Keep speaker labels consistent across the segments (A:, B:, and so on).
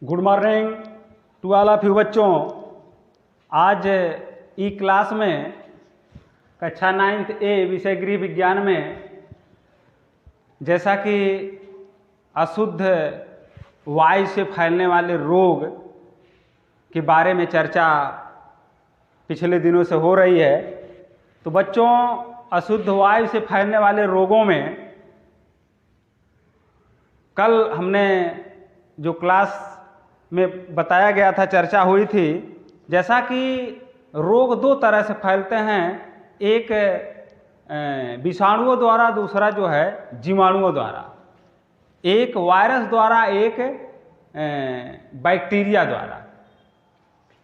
A: Good morning to all of you बच्चों। आज ई class में कक्षा 9th ए विषय गृह विज्ञान में जैसा कि अशुद्ध वायु से फैलने वाले रोग के बारे में चर्चा पिछले दिनों से हो रही है। तो बच्चों, अशुद्ध वायु से फैलने वाले रोगों में कल हमने जो क्लास में बताया गया था, चर्चा हुई थी, जैसा कि रोग दो तरह से फैलते हैं, एक विषाणुओं द्वारा, दूसरा जो है जीवाणुओं द्वारा, एक वायरस द्वारा, एक बैक्टीरिया द्वारा।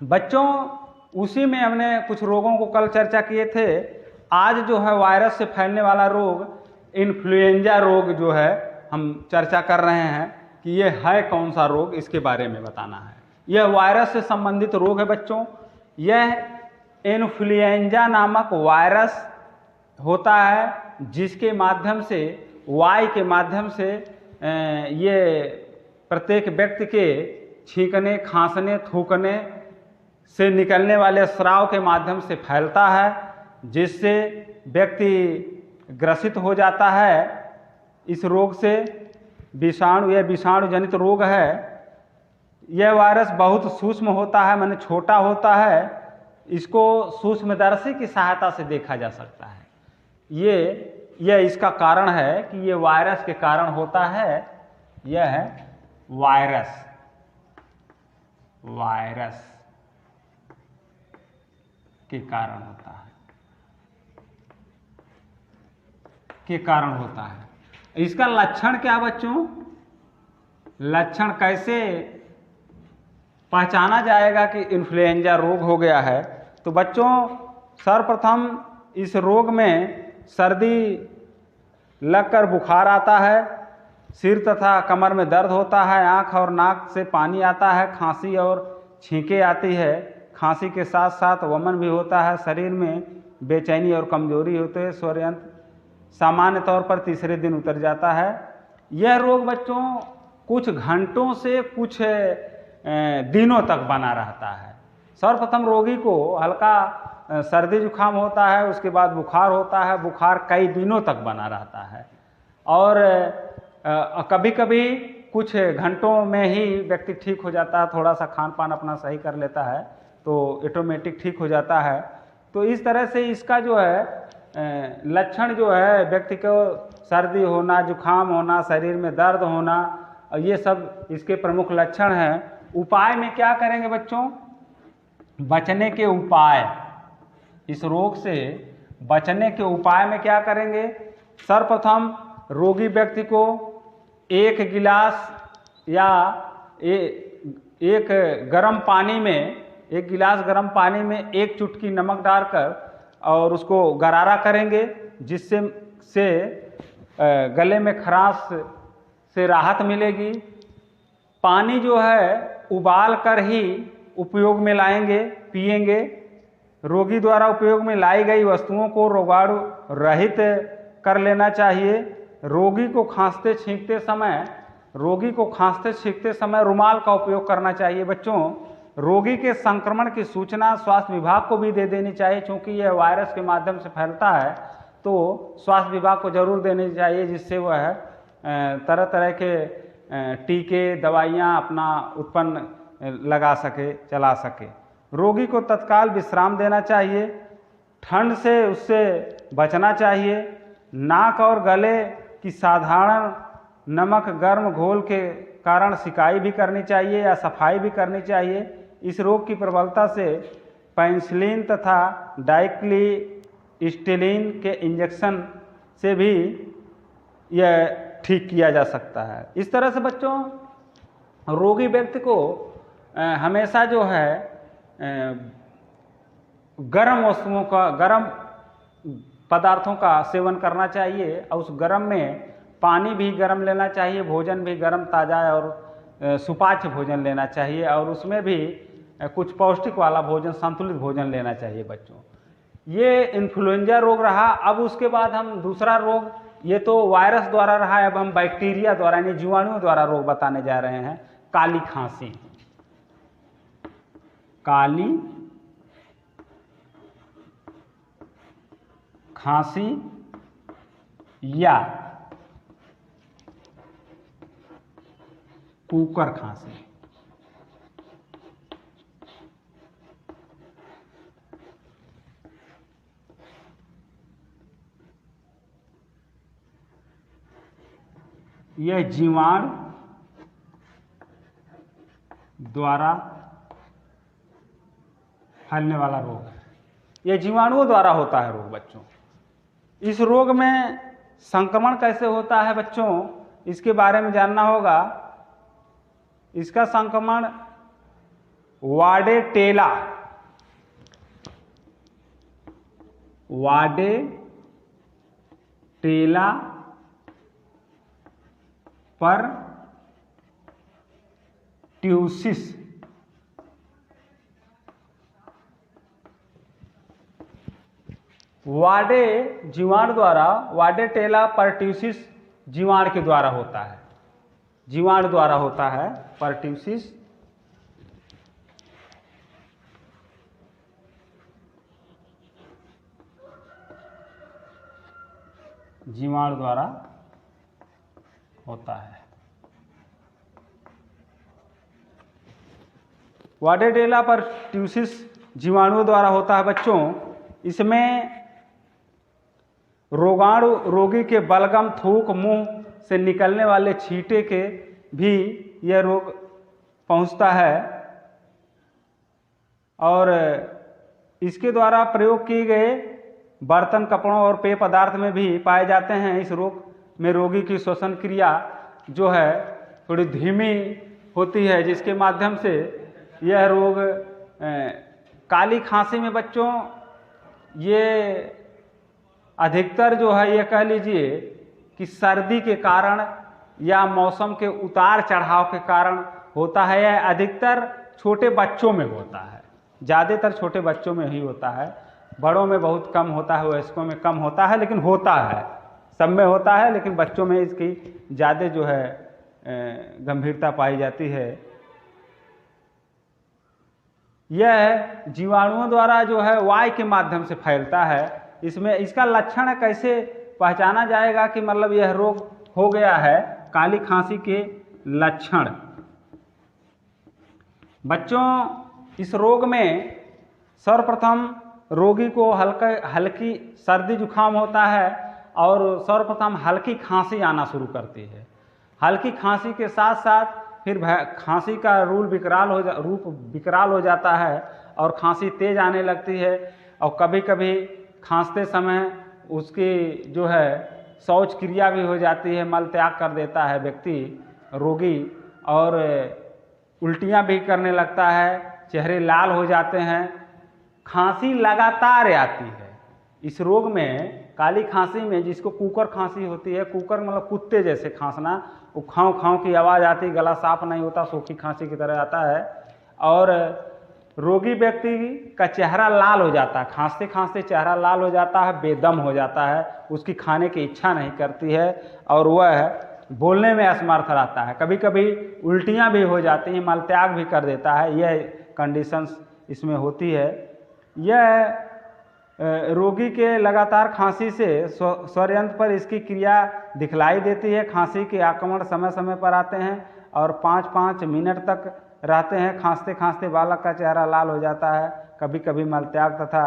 A: बच्चों, उसी में हमने कुछ रोगों को कल चर्चा किए थे। आज जो है वायरस से फैलने वाला रोग, इन्फ्लुएंजा रोग जो है हम चर्चा कर रहे हैं कि ये है कौन सा रोग, इसके बारे में बताना है। यह वायरस से संबंधित रोग है बच्चों। यह इन्फ्लुएंजा नामक वायरस होता है जिसके माध्यम से, वायु के माध्यम से ये प्रत्येक व्यक्ति के छींकने, खांसने, थूकने से निकलने वाले स्राव के माध्यम से फैलता है, जिससे व्यक्ति ग्रसित हो जाता है इस रोग से। यह विषाणु जनित रोग है। यह वायरस बहुत सूक्ष्म होता है, माने छोटा होता है। इसको सूक्ष्मदर्शी की सहायता से देखा जा सकता है। यह इसका कारण है कि यह वायरस के कारण होता है। यह है वायरस के कारण होता है। इसका लक्षण क्या बच्चों? लक्षण कैसे पहचाना जाएगा कि इन्फ्लुएंजा रोग हो गया है? तो बच्चों, सर्वप्रथम इस रोग में सर्दी लगकर बुखार आता है, सिर तथा कमर में दर्द होता है, आँख और नाक से पानी आता है, खांसी और छींके आती है, खांसी के साथ साथ वमन भी होता है, शरीर में बेचैनी और कमजोरी होती है, स्वरयंत्र सामान्य तौर पर तीसरे दिन उतर जाता है। यह रोग बच्चों कुछ घंटों से कुछ दिनों तक बना रहता है। सर्वप्रथम रोगी को हल्का सर्दी जुकाम होता है, उसके बाद बुखार होता है, बुखार कई दिनों तक बना रहता है, और कभी कभी कुछ घंटों में ही व्यक्ति ठीक हो जाता है, थोड़ा सा खान पान अपना सही कर लेता है तो ऑटोमेटिक ठीक हो जाता है। तो इस तरह से इसका जो है लक्षण जो है, व्यक्ति को सर्दी होना, जुखाम होना, शरीर में दर्द होना, और ये सब इसके प्रमुख लक्षण हैं। उपाय में क्या करेंगे बच्चों? बचने के उपाय, इस रोग से बचने के उपाय में क्या करेंगे? सर्वप्रथम रोगी व्यक्ति को एक गिलास या एक गर्म पानी में, एक गिलास गर्म पानी में एक चुटकी नमक डालकर और उसको गरारा करेंगे, जिससे गले में खराश से राहत मिलेगी। पानी जो है उबाल कर ही उपयोग में लाएंगे, पिएंगे। रोगी द्वारा उपयोग में लाई गई वस्तुओं को रोगाणु रहित कर लेना चाहिए। रोगी को खांसते छींकते समय रुमाल का उपयोग करना चाहिए। बच्चों, रोगी के संक्रमण की सूचना स्वास्थ्य विभाग को भी दे देनी चाहिए, क्योंकि यह वायरस के माध्यम से फैलता है, तो स्वास्थ्य विभाग को जरूर देनी चाहिए, जिससे वह तरह तरह के टीके, दवाइयाँ अपना उत्पन्न लगा सके, चला सके। रोगी को तत्काल विश्राम देना चाहिए, ठंड से उससे बचना चाहिए। नाक और गले की साधारण नमक गर्म घोल के कारण सिकाई भी करनी चाहिए या सफाई भी करनी चाहिए। इस रोग की प्रबलता से पेनिसिलिन तथा डाइक्लोस्टिरिन के इंजेक्शन से भी यह ठीक किया जा सकता है। इस तरह से बच्चों, रोगी व्यक्ति को हमेशा जो है गर्म वस्तुओं का, गर्म पदार्थों का सेवन करना चाहिए, और उस गर्म में पानी भी गर्म लेना चाहिए, भोजन भी गर्म, ताज़ा और सुपाच्य भोजन लेना चाहिए, और उसमें भी कुछ पौष्टिक वाला भोजन, संतुलित भोजन लेना चाहिए बच्चों। ये इन्फ्लुएंजा रोग रहा। अब उसके बाद हम दूसरा रोग, ये तो वायरस द्वारा रहा है, अब हम बैक्टीरिया द्वारा यानी जीवाणुओं द्वारा रोग बताने जा रहे हैं। काली खांसी, काली खांसी या कुकर खांसी। यह जीवाणु द्वारा फैलने वाला रोग है। यह जीवाणुओं द्वारा होता है रोग बच्चों। इस रोग में संक्रमण कैसे होता है बच्चों, इसके बारे में जानना होगा। इसका संक्रमण वार्डेटेला परट्यूसिस जीवाणु द्वारा, वार्डेटेला परट्यूसिस जीवाणु के द्वारा होता है, जीवाणु द्वारा होता है। परट्यूसिस जीवाणु द्वारा होता है। वार्डेटेला परट्यूसिस जीवाणुओं द्वारा होता है बच्चों। इसमें रोगी के बलगम, थूक, मुंह से निकलने वाले छींटे के भी यह रोग पहुंचता है और इसके द्वारा प्रयोग किए गए बर्तन, कपड़ों और पेय पदार्थ में भी पाए जाते हैं। इस रोग में रोगी की श्वसन क्रिया जो है थोड़ी धीमी होती है, जिसके माध्यम से यह रोग काली खांसी में बच्चों ये अधिकतर जो है, ये कह लीजिए कि सर्दी के कारण या मौसम के उतार चढ़ाव के कारण होता है। यह अधिकतर छोटे बच्चों में होता है, ज़्यादातर छोटे बच्चों में ही होता है। बड़ों में बहुत कम होता है, वयस्कों में कम होता है, लेकिन होता है, सब में होता है, लेकिन बच्चों में इसकी ज़्यादा जो है गंभीरता पाई जाती है। यह जीवाणुओं द्वारा जो है वायु के माध्यम से फैलता है। इसमें इसका लक्षण कैसे पहचाना जाएगा कि मतलब यह रोग हो गया है, काली खांसी के लक्षण बच्चों। इस रोग में सर्वप्रथम रोगी को हल्की सर्दी जुकाम होता है और सर्वप्रथम हल्की खांसी आना शुरू करती है। हल्की खांसी के साथ साथ फिर खांसी का रूप विकराल हो जाता है और खांसी तेज आने लगती है और कभी कभी खांसते समय उसकी जो है शौच क्रिया भी हो जाती है, मल त्याग कर देता है व्यक्ति रोगी, और उल्टियां भी करने लगता है, चेहरे लाल हो जाते हैं। खांसी लगातार आती है। इस रोग में, काली खांसी में, जिसको कुकर खांसी होती है, कुकर मतलब कुत्ते जैसे खांसना, वो खाँव खाँव की आवाज़ आती, गला साफ नहीं होता, सूखी खांसी की तरह आता है और रोगी व्यक्ति का चेहरा लाल हो जाता है, खांसते खांसते चेहरा लाल हो जाता है, बेदम हो जाता है, उसकी खाने की इच्छा नहीं करती है और वह बोलने में असमर्थ रहता है। कभी कभी उल्टियाँ भी हो जाती हैं, मलत्याग भी कर देता है। यह कंडीशंस इसमें होती है। यह रोगी के लगातार खांसी से स्वरयंत्र पर इसकी क्रिया दिखलाई देती है। खांसी के आक्रमण समय समय पर आते हैं और 5-5 मिनट तक रहते हैं। खांसते खांसते बालक का चेहरा लाल हो जाता है, कभी कभी मलत्याग तथा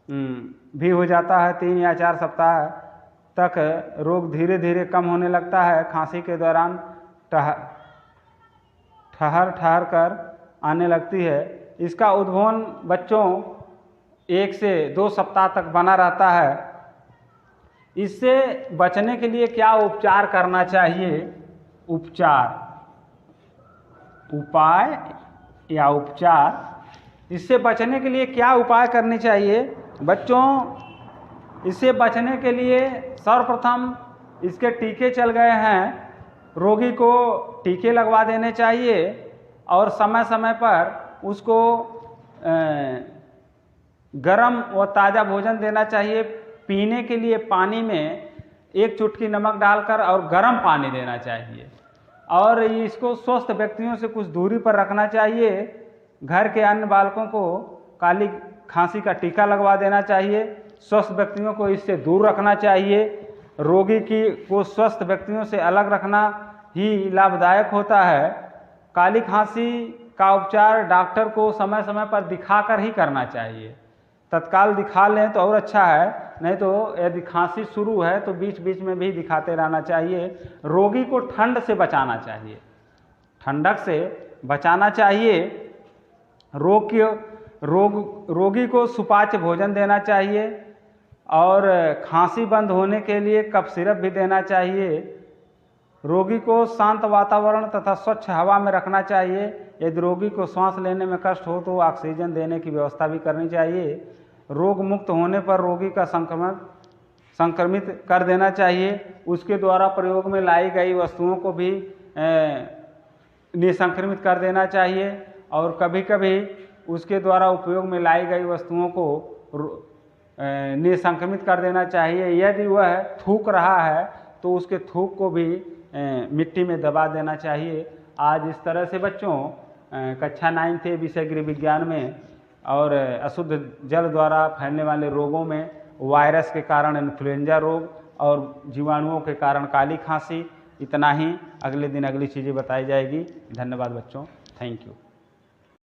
A: भी हो जाता है। 3 या 4 सप्ताह तक रोग धीरे धीरे कम होने लगता है। खांसी के दौरान ठहर कर आने लगती है। इसका उद्भवन बच्चों 1 से 2 सप्ताह तक बना रहता है। इससे बचने के लिए क्या उपचार करना चाहिए? इससे बचने के लिए क्या उपाय करने चाहिए बच्चों? इससे बचने के लिए सर्वप्रथम इसके टीके चल गए हैं, रोगी को टीके लगवा देने चाहिए और समय समय पर उसको गरम व ताज़ा भोजन देना चाहिए। पीने के लिए पानी में 1 चुटकी नमक डालकर और गर्म पानी देना चाहिए। और इसको स्वस्थ व्यक्तियों से कुछ दूरी पर रखना चाहिए। घर के अन्य बालकों को काली खांसी का टीका लगवा देना चाहिए। स्वस्थ व्यक्तियों को इससे दूर रखना चाहिए। रोगी को स्वस्थ व्यक्तियों से अलग रखना ही लाभदायक होता है। काली खांसी का उपचार डॉक्टर को समय समय पर दिखाकर ही करना चाहिए। तत्काल दिखा लें तो और अच्छा है, नहीं तो यदि खांसी शुरू है तो बीच बीच में भी दिखाते रहना चाहिए। रोगी को ठंड से बचाना चाहिए, ठंडक से बचाना चाहिए। रोगी को सुपाच्य भोजन देना चाहिए और खांसी बंद होने के लिए कफ सिरप भी देना चाहिए। रोगी को शांत वातावरण तथा स्वच्छ हवा में रखना चाहिए। यदि रोगी को सांस लेने में कष्ट हो तो ऑक्सीजन देने की व्यवस्था भी करनी चाहिए। रोग मुक्त होने पर रोगी का संक्रमित कर देना चाहिए। उसके द्वारा प्रयोग में लाई गई वस्तुओं को भी निसंक्रमित कर देना चाहिए और कभी कभी उसके द्वारा उपयोग में लाई गई वस्तुओं को निसंक्रमित कर देना चाहिए। यदि वह थूक रहा है तो उसके थूक को भी मिट्टी में दबा देना चाहिए। आज इस तरह से बच्चों कक्षा 9 थे विषय गृह विज्ञान में और अशुद्ध जल द्वारा फैलने वाले रोगों में वायरस के कारण इन्फ्लुएंजा रोग और जीवाणुओं के कारण काली खांसी, इतना ही। अगले दिन अगली चीज़ें बताई जाएगी। धन्यवाद बच्चों, थैंक यू।